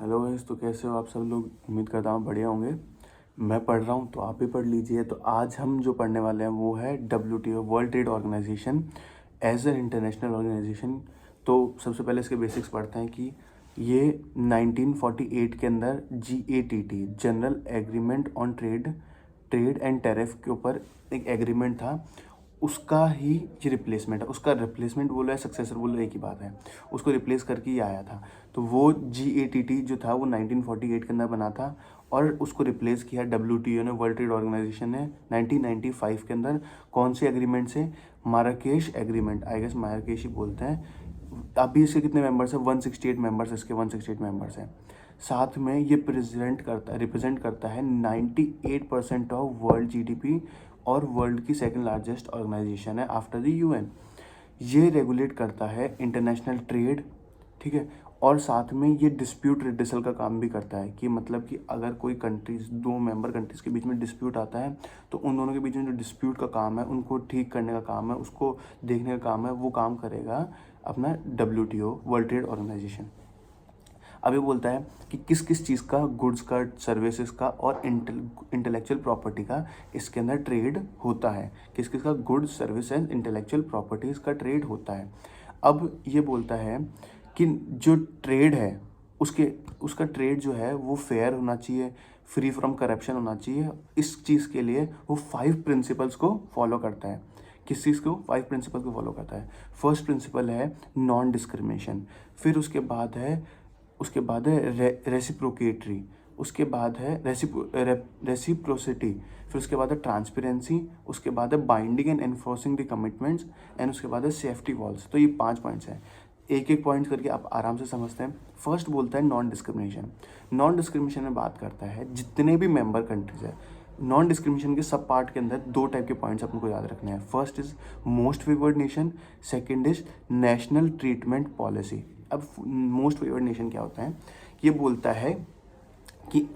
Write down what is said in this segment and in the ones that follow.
Hello guys, तो कैसे हो आप सब लोग। उम्मीद करता हूँ बढ़िया होंगे। मैं पढ़ रहा हूँ तो आप भी पढ़ लीजिए। तो आज हम जो पढ़ने वाले हैं वो है WTO, world trade organization as an international organization. तो सबसे पहले इसके बेसिक्स पढ़ते हैं कि ये 1948 के अंदर GATT, general agreement on trade and tariff के ऊपर एक एग्रीमेंट था। उसका ही ये रिप्लेसमेंट है। उसका रिप्लेसमेंट बोलो या सक्सेसर बोलो एक ही बात है। उसको रिप्लेस करके ये आया था। तो वो GATT जो था वो 1948 के अंदर बना था और उसको रिप्लेस किया WTO ने, वर्ल्ड ट्रेड ऑर्गेनाइजेशन ने 1995 के अंदर। कौन से एग्रीमेंट से? Marrakesh agreement, I guess Marrakesh ही बोलते हैं। अभी इसके कितने मेंबर्स हैं? 168 मेंबर्स। इसके 168 मेंबर्स हैं। साथ में ये रिप्रेजेंट करता है 98% ऑफ वर्ल्ड GDP और वर्ल्ड की सेकंड लार्जेस्ट ऑर्गेनाइजेशन है आफ्टर द UN। ये रेगुलेट करता है इंटरनेशनल ट्रेड, ठीक है। और साथ में ये डिस्प्यूट रिड्यूसल का काम भी करता है कि मतलब कि अगर कोई कंट्रीज, दो मेंबर कंट्रीज के बीच में डिस्प्यूट आता है तो उन दोनों के बीच में जो डिस्प्यूट का काम है, उनको ठीक करने का काम है, उसको देखने का काम है, वो काम करेगा अपना WTO, वर्ल्ड ट्रेड ऑर्गेनाइजेशन। अभी बोलता है कि किस किस चीज़ का, गुड्स का, सर्विसेज का और इंटेलेक्चुअल प्रॉपर्टी का इसके अंदर ट्रेड होता है। किस किस का goods, service and intellectual properties का ट्रेड होता है। अब ये बोलता है कि जो ट्रेड है उसका ट्रेड जो है वो फेयर होना चाहिए, फ्री फ्रॉम करप्शन होना चाहिए। इस चीज़ के लिए वो 5 प्रिंसिपल्स को फॉलो करता है। किस चीज़ को? 5 प्रिंसिपल को फॉलो करता है। फर्स्ट प्रिंसिपल है नॉन डिस्क्रिमिनेशन। फिर उसके बाद है रेसिप्रोकेटरी। उसके बाद है रेसिप्रोसिटी। फिर उसके बाद है ट्रांसपेरेंसी। उसके बाद है binding and enforcing the commitments and उसके बाद है सेफ्टी वॉल्स। तो ये 5 पॉइंट्स हैं। एक एक पॉइंट करके आप आराम से समझते हैं। फर्स्ट बोलता है नॉन डिस्क्रिमिनेशन। नॉन डिस्क्रिमिनेशन में बात करता है जितने भी मेंबर कंट्रीज है। नॉन डिस्क्रिमिनेशन के सब पार्ट के अंदर 2 टाइप के पॉइंट्स अपने को याद रखने हैं। First is most favoured nation, second is national treatment policy. अब मोस्ट फेवर्ड नेशन क्या होता है? ये बोलता है कि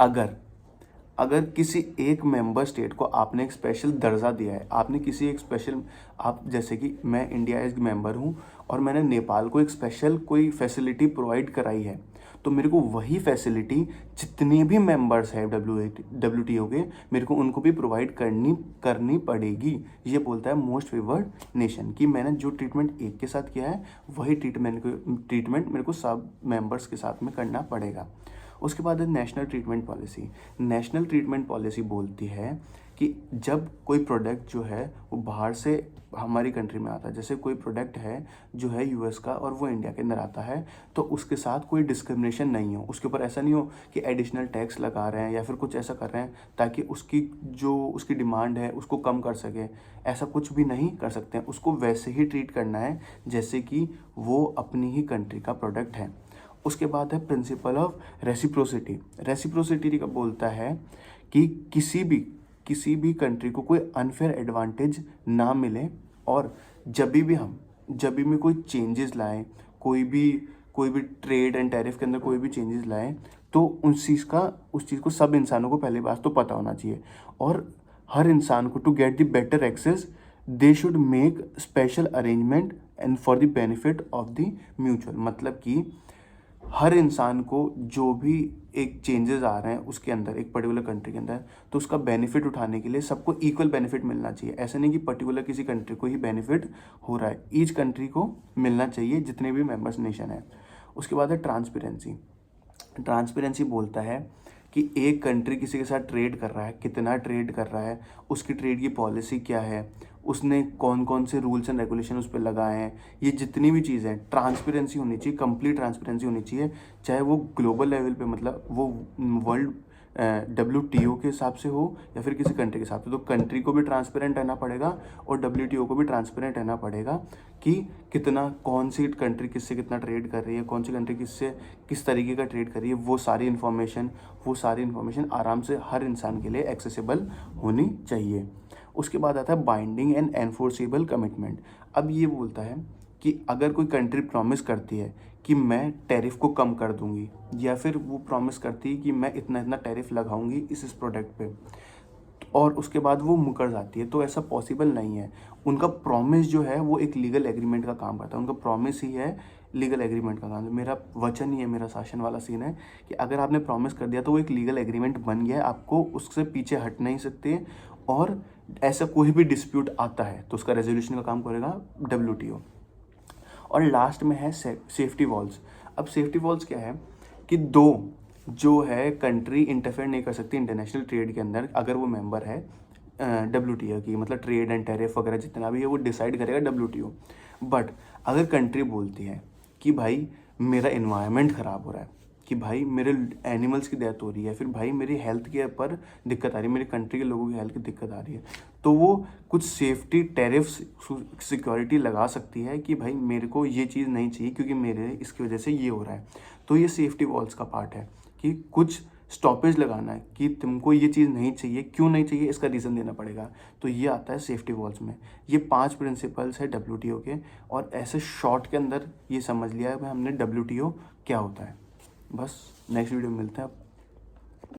अगर किसी एक मेंबर स्टेट को आपने एक स्पेशल दर्जा दिया है, आपने किसी एक स्पेशल, आप जैसे कि मैं इंडिया एज मेंबर हूँ और मैंने नेपाल को एक स्पेशल कोई फैसिलिटी प्रोवाइड कराई है, तो मेरे को वही फैसिलिटी जितने भी मेंबर्स हैं WTO के, मेरे को उनको भी प्रोवाइड करनी पड़ेगी। ये बोलता है मोस्ट फेवर्ड नेशन कि मैंने जो ट्रीटमेंट एक के साथ किया है वही ट्रीटमेंट मेरे को सब मेंबर्स के साथ में करना पड़ेगा। उसके बाद है national treatment policy. National treatment policy बोलती है कि जब कोई प्रोडक्ट जो है वो बाहर से हमारी कंट्री में आता है, जैसे कोई प्रोडक्ट है जो है US का और वो इंडिया के अंदर आता है, तो उसके साथ कोई डिस्क्रिमिनेशन नहीं हो। उसके ऊपर ऐसा नहीं हो कि एडिशनल टैक्स लगा रहे हैं या फिर कुछ ऐसा कर रहे हैं ताकि उसकी डिमांड है उसको कम कर सके। ऐसा कुछ भी नहीं कर सकते हैं। उसको वैसे ही ट्रीट करना है जैसे कि वो अपनी ही कंट्री का प्रोडक्ट है। उसके बाद है प्रिंसिपल ऑफ रेसिप्रोसिटी। रेसिप्रोसिटी का बोलता है कि किसी भी कंट्री को कोई अनफेयर एडवांटेज ना मिले, और जब भी कोई चेंजेस लाएं, कोई भी ट्रेड एंड टैरिफ के अंदर कोई भी चेंजेस लाएं, तो उस चीज़ को सब इंसानों को पहले बात तो पता होना चाहिए। और हर इंसान को to get the better access they should make special arrangement and for the benefit of the mutual. मतलब कि हर इंसान को जो भी एक चेंजेस आ रहे हैं उसके अंदर, एक पर्टिकुलर कंट्री के अंदर, तो उसका बेनिफिट उठाने के लिए सबको इक्वल बेनिफिट मिलना चाहिए। ऐसा नहीं कि पर्टिकुलर किसी कंट्री को ही बेनिफिट हो रहा है, ईच कंट्री को मिलना चाहिए, जितने भी मेंबर्स नेशन है। उसके बाद है ट्रांसपेरेंसी। ट्रांसपेरेंसी बोलता है कि एक कंट्री किसी के साथ ट्रेड कर रहा है, कितना ट्रेड कर रहा है, उसकी ट्रेड की पॉलिसी क्या है, उसने कौन कौन से रूल्स एंड रेगुलेशन उस पर लगाए हैं, ये जितनी भी चीज़ें हैं, ट्रांसपेरेंसी होनी चाहिए, कंप्लीट ट्रांसपेरेंसी होनी चाहिए। चाहे वो ग्लोबल लेवल पे, मतलब वो वर्ल्ड WTO के हिसाब से हो या फिर किसी कंट्री के हिसाब से, तो कंट्री को भी ट्रांसपेरेंट रहना पड़ेगा और WTO को भी ट्रांसपेरेंट रहना पड़ेगा कि कितना, कौन सी कंट्री किससे कितना ट्रेड कर रही है, कौन सी कंट्री किससे किस तरीके का ट्रेड कर रही है, वो सारी इन्फॉर्मेशन आराम से हर इंसान के लिए एक्सेसिबल होनी चाहिए। उसके बाद आता है बाइंडिंग एंड एनफोर्सेबल कमिटमेंट। अब ये बोलता है कि अगर कोई कंट्री प्रॉमिस करती है कि मैं टैरिफ को कम कर दूंगी, या फिर वो प्रॉमिस करती है कि मैं इतना इतना टैरिफ लगाऊंगी इस प्रोडक्ट पे, और उसके बाद वो मुकर जाती है, तो ऐसा पॉसिबल नहीं है। उनका प्रॉमिस जो है वो एक लीगल एग्रीमेंट का काम करता है। उनका प्रॉमिस ही है लीगल एग्रीमेंट का काम है। मेरा वचन ही है, मेरा शासन वाला सीन है कि अगर आपने प्रॉमिस कर दिया तो वो एक लीगल एग्रीमेंट बन गया है, आपको उससे पीछे हट नहीं सकते। और ऐसा कोई भी डिस्प्यूट आता है तो उसका रेजोल्यूशन का काम करेगा WTO। और लास्ट में है सेफ्टी वॉल्स। अब सेफ्टी वॉल्स क्या है कि दो जो है कंट्री इंटरफेयर नहीं कर सकती इंटरनेशनल ट्रेड के अंदर अगर वो मेंबर है WTO की, मतलब ट्रेड एंड टैरिफ वगैरह जितना भी है वो डिसाइड करेगा WTO। बट अगर कंट्री बोलती है कि भाई मेरा इन्वायरमेंट ख़राब हो रहा है, कि भाई मेरे एनिमल्स की डेथ हो रही है, फिर भाई मेरी हेल्थ के पर दिक्कत आ रही है, मेरी कंट्री के लोगों की हेल्थ की दिक्कत आ रही है, तो वो कुछ सेफ्टी टैरिफ्स सिक्योरिटी लगा सकती है कि भाई मेरे को ये चीज़ नहीं चाहिए क्योंकि मेरे इसकी वजह से ये हो रहा है। तो ये सेफ्टी वॉल्स का पार्ट है कि कुछ स्टॉपेज लगाना है कि तुमको ये चीज़ नहीं चाहिए, क्यों नहीं चाहिए इसका रीज़न देना पड़ेगा। तो ये आता है सेफ्टी वॉल्स में। ये 5 प्रिंसिपल्स है WTO के, और ऐसे शॉर्ट के अंदर ये समझ लिया है भाई हमने WTO क्या होता है। बस नेक्स्ट वीडियो में मिलते हैं।